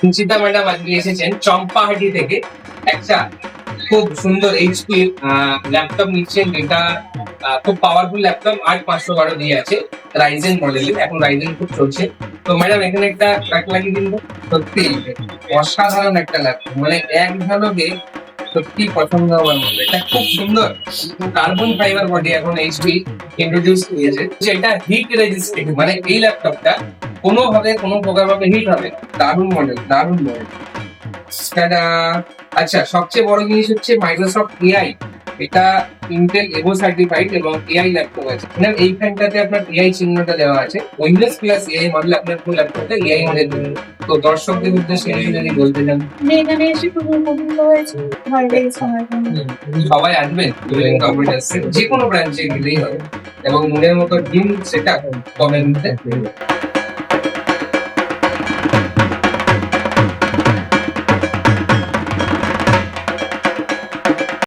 Suchita madam আজকে এসেছেন চম্পাহাটি থেকে একটা খুব সুন্দর এইচপি ল্যাপটপ নিচ্ছেন, যেটা খুব পাওয়ারফুল ল্যাপটপ। 8512 দিয়ে আছে, রাইজেন মডেলের। এখন রাইজেন খুব চলছে। তো ম্যাডাম এখানে একটা ট্র্যাক লাগিয়ে দিন তো। সত্যি অসাধারণ একটা ল্যাপটপ, মানে এক ঝলকে সত্যি পছন্দ হওয়ার মতো। এটা খুব সুন্দর কার্বন ফাইবার বডি এখন এইচপি ইন্ট্রোডিউস করেছে, যেটা হিট রেজিস্ট্যান্ট। মানে এই ল্যাপটপটা কোনোভাবে কোনো প্রকার ভাবে হিট হবে না। দারুণ মডেল, দারুণ মডেল। আচ্ছা, সবচেয়ে বড় জিনিস হচ্ছে মাইক্রোসফট এআই। এটা ইন্টেল এভো সার্টিফাইড এবং এআই ল্যাপটপ আছে। মানে এইখানটাতে আপনার এআই চিহ্নটা দেওয়া আছে। উইন্ডোজ প্লাস এআই মডেল আপনার ফুল ল্যাপটপটা এআই মডেল। তো দর্শকদের উদ্দেশ্যে যদি বলতে চান। এখানে এসে খুব উপকৃত হয়েছে, ভালো লেগেছে আমার জন্য। সবাই আসবেন কম্পিউটার যে কোনো ব্রাঞ্চে গেলেই হবে, এবং মনের মতো ডিম সেটা কমেন্টে